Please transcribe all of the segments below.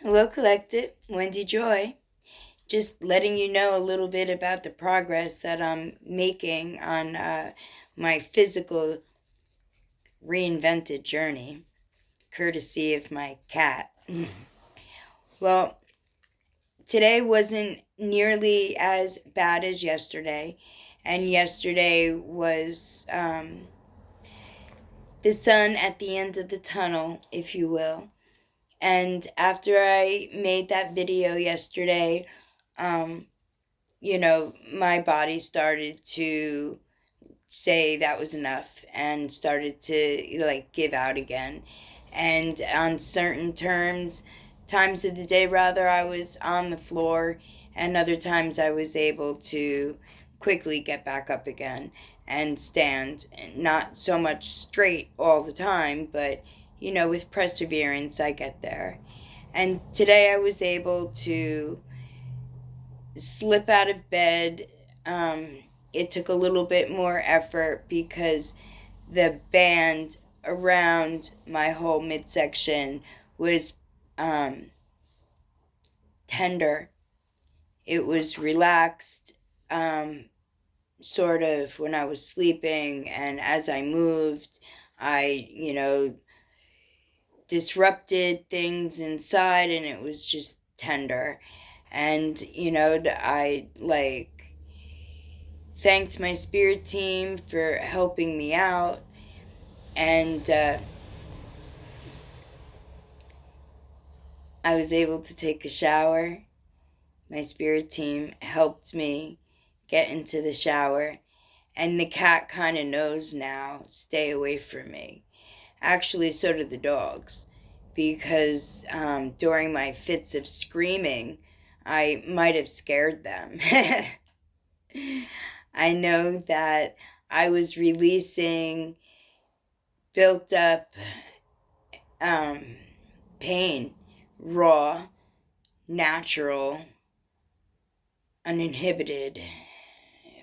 Hello, Collective. Wendy Joy. Just letting you know a little bit about the progress that I'm making on my physical reinvented journey, courtesy of my cat. Well, today wasn't nearly as bad as yesterday, and yesterday was the sun at the end of the tunnel, if you will. And after I made that video yesterday, um, my body started to say that was enough and started to give out again. And on certain times of the day rather, I was on the floor, and other times I was able to quickly get back up again and stand. Not so much straight all the time, but with perseverance, I get there. And today I was able to slip out of bed. It took a little bit more effort because the band around my whole midsection was tender. It was relaxed, sort of when I was sleeping, and as I moved, I, disrupted things inside, and it was just tender. And, I thanked my spirit team for helping me out. And I was able to take a shower. My spirit team helped me get into the shower. And the cat kind of knows now, stay away from me. Actually, so do the dogs. Because during my fits of screaming, I might have scared them. I know that I was releasing built up pain, raw, natural, uninhibited,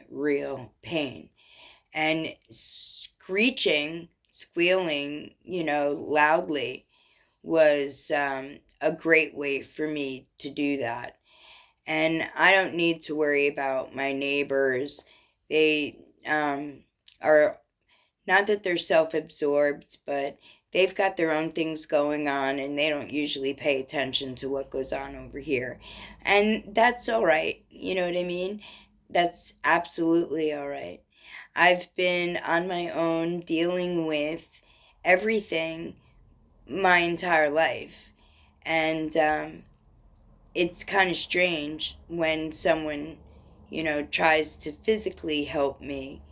real pain. And screeching, squealing, loudly was a great way for me to do that. And I don't need to worry about my neighbors. They are not that they're self-absorbed, but they've got their own things going on, and they don't usually pay attention to what goes on over here. And that's all right. You know what I mean? That's absolutely all right. I've been on my own dealing with everything my entire life. And it's kind of strange when someone, tries to physically help me.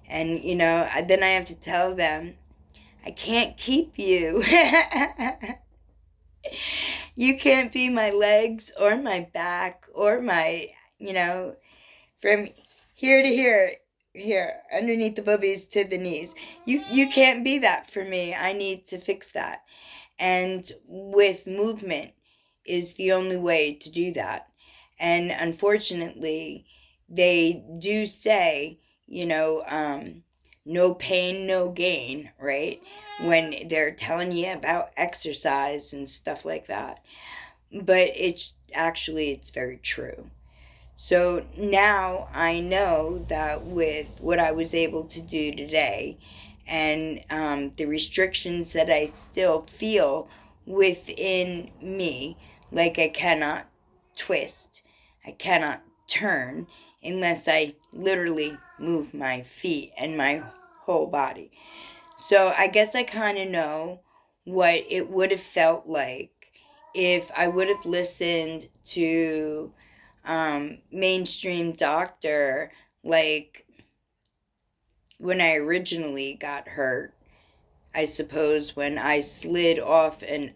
And, then I have to tell them, I can't keep you. You can't be my legs or my back or my, from here to here, underneath the boobies to the knees. You can't be that for me. I need to fix that. And with movement is the only way to do that. And unfortunately, they do say, no pain, no gain, right? When they're telling you about exercise and stuff like that. But it's very true. So now I know that with what I was able to do today and the restrictions that I still feel within me, like I cannot twist, I cannot turn unless I literally move my feet and my whole body. So I guess I kind of know what it would have felt like if I would have listened to mainstream doctor, like when I originally got hurt. I suppose when I slid off an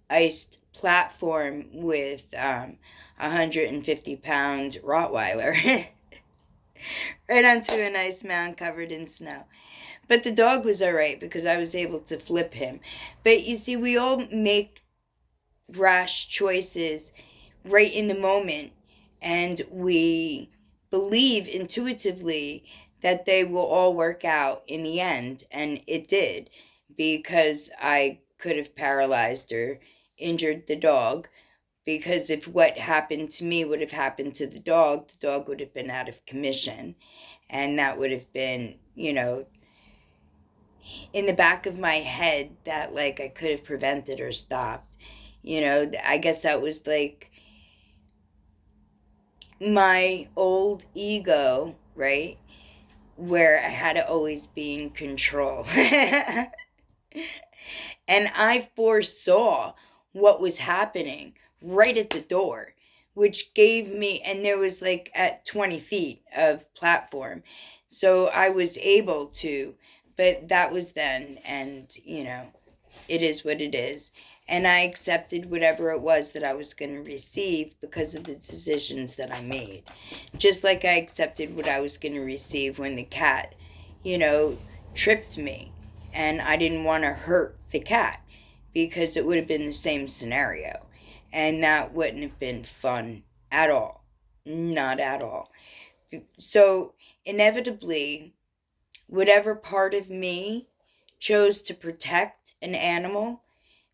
iced platform with 150-pound Rottweiler right onto an ice mound covered in snow. But the dog was all right because I was able to flip him. But you see, we all make rash choices right in the moment, and we believe intuitively that they will all work out in the end. And it did, because I could have paralyzed or injured the dog, because if what happened to me would have happened to the dog would have been out of commission. And that would have been, in the back of my head that, like, I could have prevented or stopped. I guess that was like my old ego, right? Where I had to always be in control. And I foresaw what was happening right at the door, which gave me, and there was like at 20 feet of platform. So I was able to, but that was then, and it is what it is. And I accepted whatever it was that I was going to receive because of the decisions that I made. Just like I accepted what I was going to receive when the cat, tripped me. And I didn't want to hurt the cat because it would have been the same scenario. And that wouldn't have been fun at all. Not at all. So inevitably, whatever part of me chose to protect an animal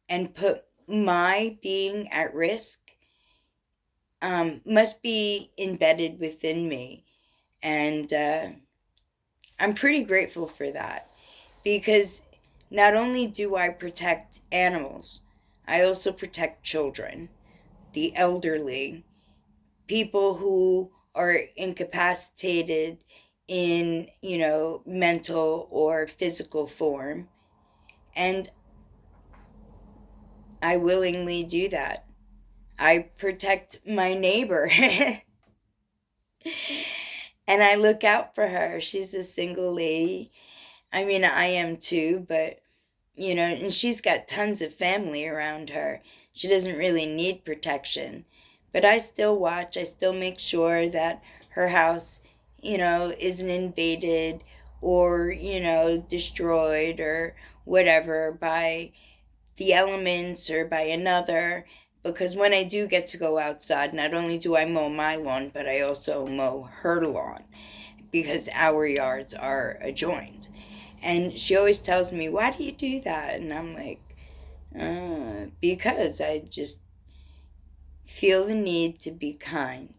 and put my being at risk must be embedded within me. And I'm pretty grateful for that, because not only do I protect animals, I also protect children, the elderly, people who are incapacitated in, mental or physical form. And I willingly do that. I protect my neighbor. And I look out for her. She's a single lady. I mean, I am too, but, and she's got tons of family around her. She doesn't really need protection. But I still watch. I still make sure that her house, isn't invaded or, destroyed or whatever by the elements or by another. Because when I do get to go outside, not only do I mow my lawn, but I also mow her lawn, because our yards are adjoined. And she always tells me, "Why do you do that?" And I'm like, because I just feel the need to be kind.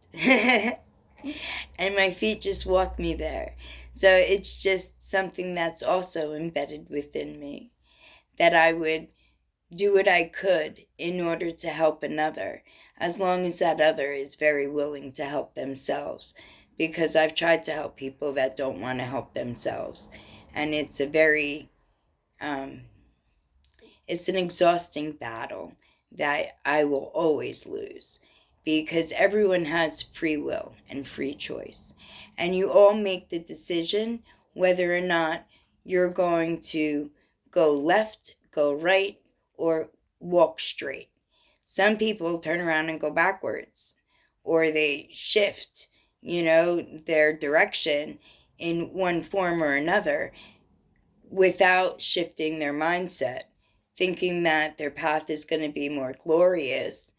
And my feet just walk me there. So it's just something that's also embedded within me, that I would do what I could in order to help another, as long as that other is very willing to help themselves. Because I've tried to help people that don't want to help themselves. And it's a very, it's an exhausting battle that I will always lose. Because everyone has free will and free choice. And you all make the decision whether or not you're going to go left, go right, or walk straight. Some people turn around and go backwards, or they shift, their direction in one form or another without shifting their mindset, thinking that their path is going to be more glorious.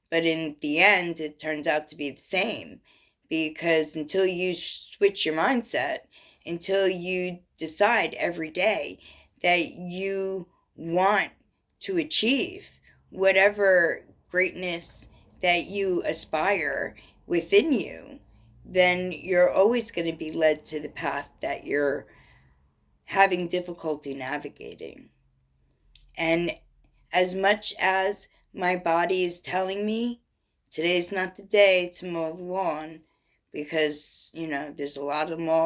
But in the end, it turns out to be the same, because until you switch your mindset, until you decide every day that you want to achieve whatever greatness that you aspire within you, then you're always going to be led to the path that you're having difficulty navigating. And as much as my body is telling me today's not the day to mow the lawn, because there's a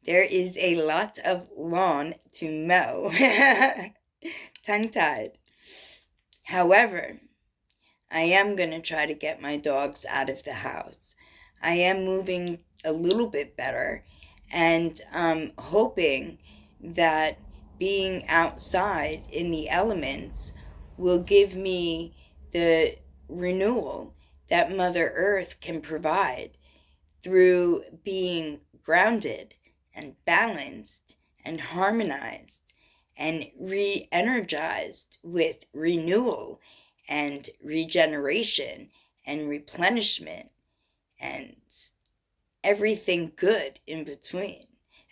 there is a lot of lawn to mow. Tongue-tied. However, I am going to try to get my dogs out of the house. I am moving a little bit better, and I'm hoping that being outside in the elements will give me the renewal that Mother Earth can provide through being grounded and balanced and harmonized and re-energized with renewal and regeneration and replenishment and everything good in between.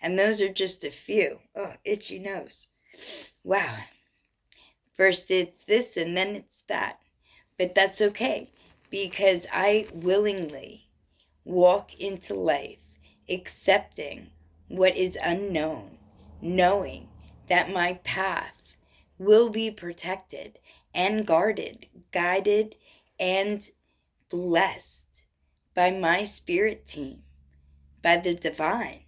And those are just a few. Oh, itchy nose. Wow. First it's this and then it's that. But that's okay, because I willingly walk into life accepting what is unknown, knowing that my path will be protected and guarded, guided, and blessed by my spirit team, by the divine,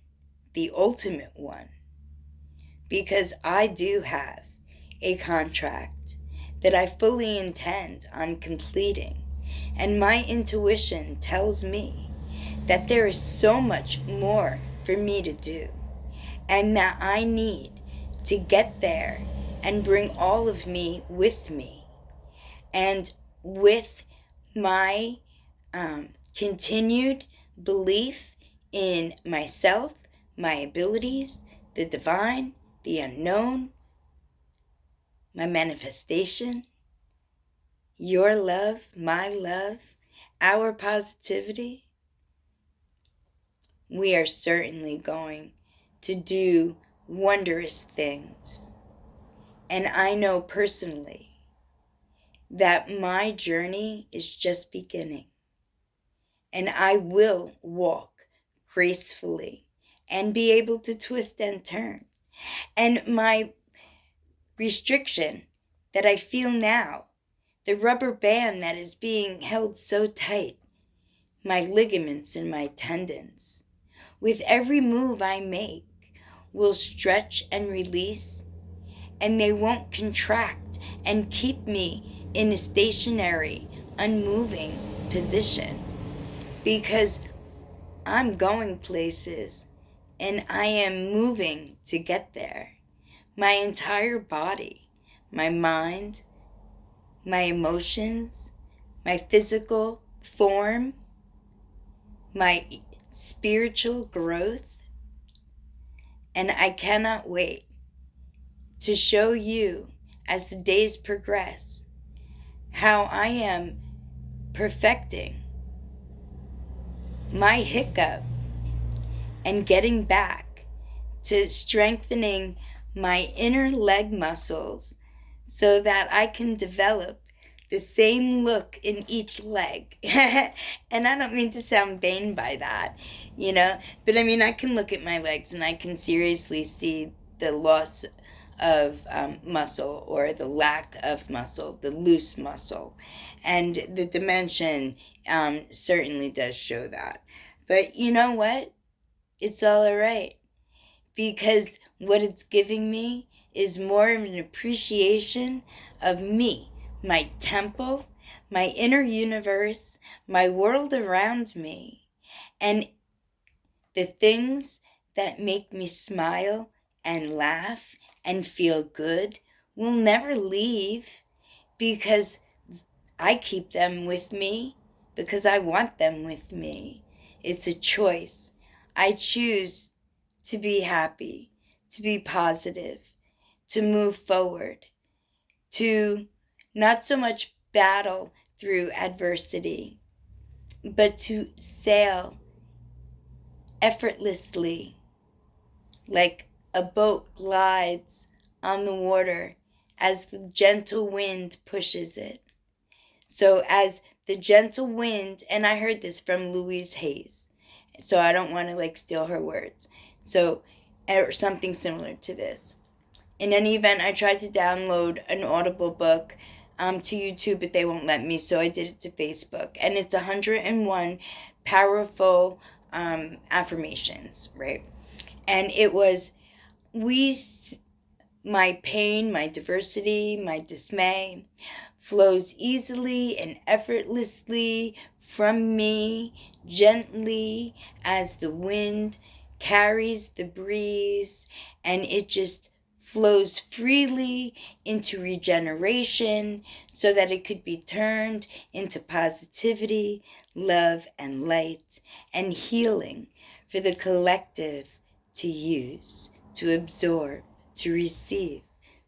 the ultimate one. Because I do have a contract that I fully intend on completing, and my intuition tells me that there is so much more for me to do, and that I need to get there and bring all of me with me. And with my continued belief in myself, my abilities, the divine, the unknown, my manifestation, your love, my love, our positivity, we are certainly going to do wondrous things. And I know personally that my journey is just beginning. And I will walk gracefully and be able to twist and turn. And my restriction that I feel now, the rubber band that is being held so tight, my ligaments and my tendons, with every move I make, will stretch and release, and they won't contract and keep me in a stationary, unmoving position, because I'm going places and I am moving to get there. My entire body, my mind, my emotions, my physical form, my spiritual growth. And I cannot wait to show you, as the days progress, how I am perfecting my hiccup and getting back to strengthening my inner leg muscles so that I can develop the same look in each leg. And I don't mean to sound vain by that, but I mean, I can look at my legs and I can seriously see the loss of muscle, or the lack of muscle, the loose muscle. And the dimension certainly does show that. But you know what? It's all right, because what it's giving me is more of an appreciation of me, my temple, my inner universe, my world around me, and the things that make me smile and laugh and feel good will never leave, because I keep them with me, because I want them with me. It's a choice. I choose to be happy, to be positive, to move forward, to not so much battle through adversity, but to sail effortlessly, like a boat glides on the water as the gentle wind pushes it. So as the gentle wind, and I heard this from Louise Hayes, so I don't want to steal her words. So, or something similar to this. In any event, I tried to download an Audible book to YouTube, but they won't let me, so I did it to Facebook. And it's 101 powerful affirmations, right? And it was, my pain, my diversity, my dismay flows easily and effortlessly from me, gently as the wind carries the breeze, and it just flows freely into regeneration so that it could be turned into positivity, love, and light, and healing for the collective to use, to absorb, to receive,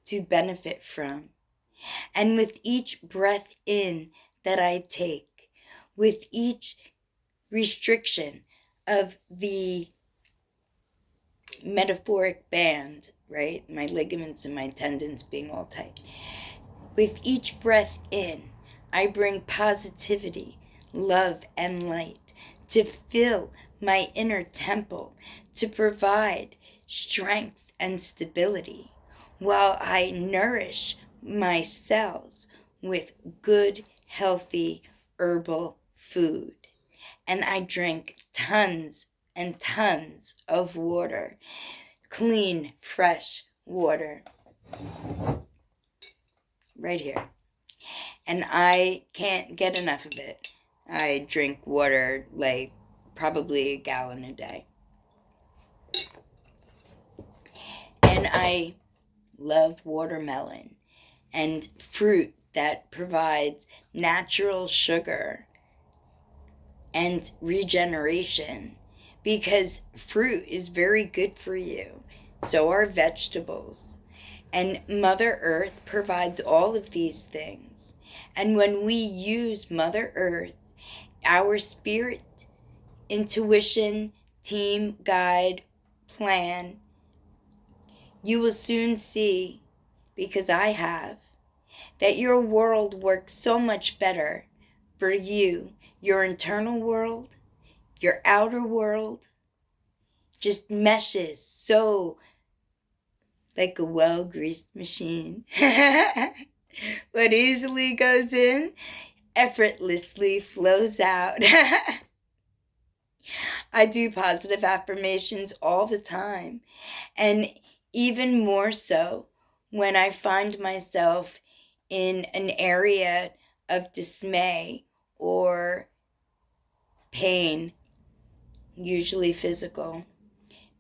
to benefit from. And with each breath in that I take, with each restriction of the metaphoric band, right? My ligaments and my tendons being all tight. With each breath in, I bring positivity, love, and light to fill my inner temple, to provide strength and stability, while I nourish my cells with good, healthy, herbal food. And I drink tons and tons of water, clean, fresh water, right here. And I can't get enough of it. I drink water like probably a gallon a day. And I love watermelon and fruit that provides natural sugar and regeneration, because fruit is very good for you. So are vegetables. And Mother Earth provides all of these things. And when we use Mother Earth, our spirit, intuition, team, guide, plan, you will soon see, because I have, that your world works so much better for you. Your internal world, your outer world, just meshes so like a well-greased machine. What easily goes in, effortlessly flows out. I do positive affirmations all the time. And even more so when I find myself in an area of dismay or pain, usually physical,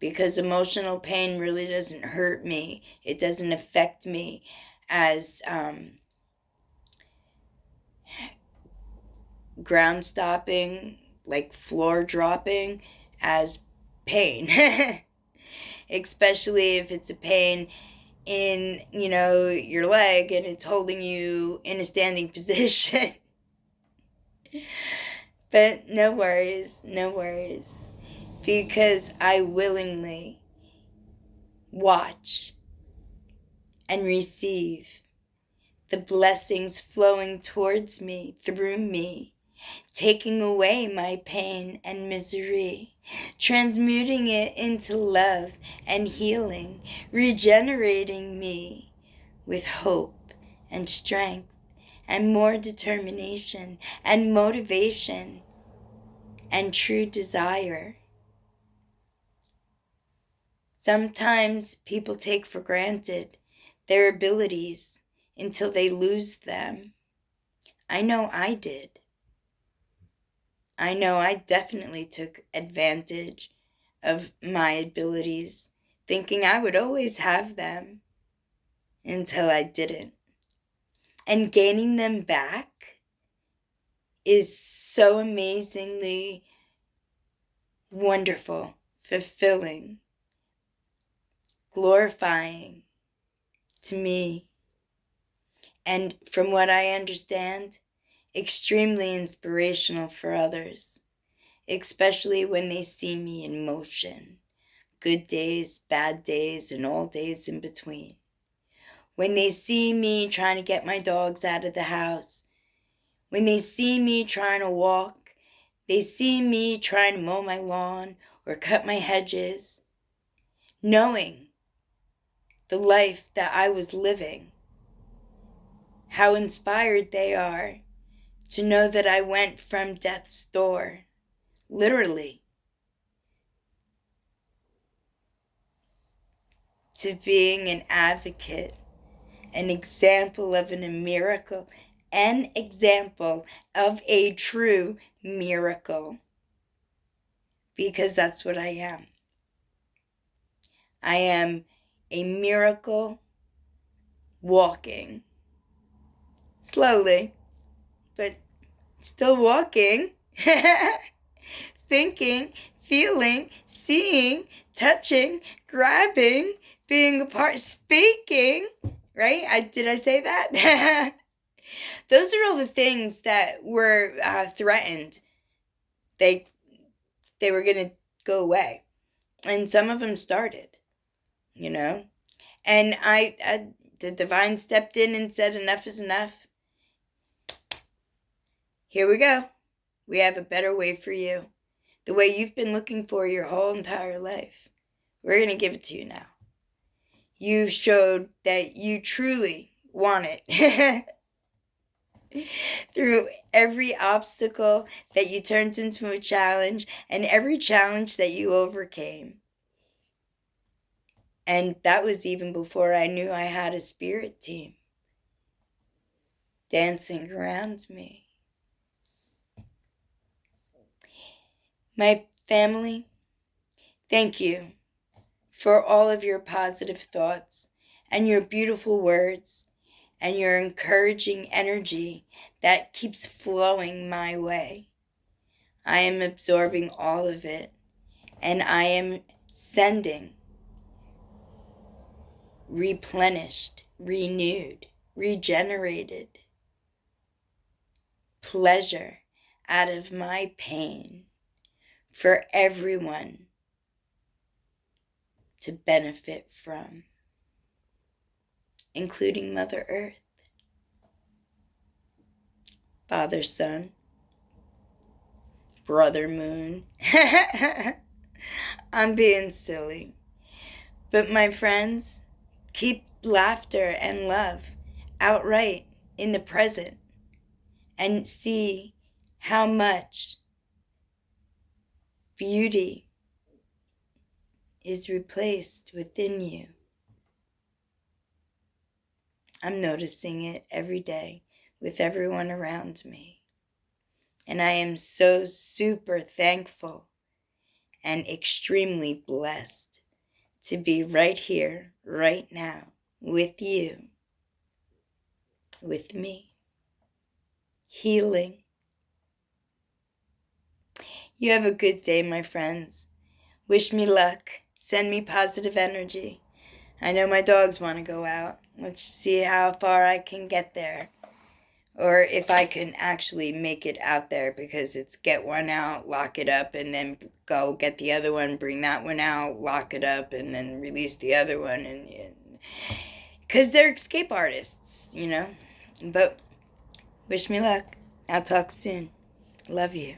because emotional pain really doesn't hurt me. It doesn't affect me as ground stopping, like floor dropping, as pain. Especially if it's a pain in, your leg and it's holding you in a standing position. But no worries, because I willingly watch and receive the blessings flowing towards me, through me, taking away my pain and misery, transmuting it into love and healing, regenerating me with hope and strength and more determination and motivation and true desire. Sometimes people take for granted their abilities until they lose them. I know I did. I know I definitely took advantage of my abilities, thinking I would always have them, until I didn't. And gaining them back is so amazingly wonderful, fulfilling, glorifying to me. And from what I understand, extremely inspirational for others, especially when they see me in motion. Good days, bad days, and all days in between. When they see me trying to get my dogs out of the house, when they see me trying to walk, they see me trying to mow my lawn or cut my hedges, knowing the life that I was living, how inspired they are to know that I went from death's door, literally, to being an advocate, an example of a miracle, an example of a true miracle. Because that's what I am. I am a miracle walking. Slowly, but still walking. Thinking, feeling, seeing, touching, grabbing, being a part, speaking, right? Did I say that? Those are all the things that were threatened. They were going to go away. And some of them started, And the divine stepped in and said, enough is enough. here we go. We have a better way for you. The way you've been looking for your whole entire life. We're going to give it to you now. You showed that you truly want it. Through every obstacle that you turned into a challenge and every challenge that you overcame. And that was even before I knew I had a spirit team dancing around me. My family, thank you for all of your positive thoughts and your beautiful words and your encouraging energy that keeps flowing my way. I am absorbing all of it, and I am sending replenished, renewed, regenerated pleasure out of my pain for everyone to benefit from, including Mother Earth, Father Sun, Brother Moon. I'm being silly. But my friends, keep laughter and love outright in the present and see how much beauty is replaced within you. I'm noticing it every day with everyone around me. And I am so super thankful and extremely blessed to be right here, right now, with you, with me, healing. You have a good day, my friends. Wish me luck. Send me positive energy. I know my dogs want to go out. Let's see how far I can get there. Or if I can actually make it out there, because it's get one out, lock it up, and then go get the other one, bring that one out, lock it up, and then release the other one. And because they're escape artists, you know. But wish me luck. I'll talk soon. Love you.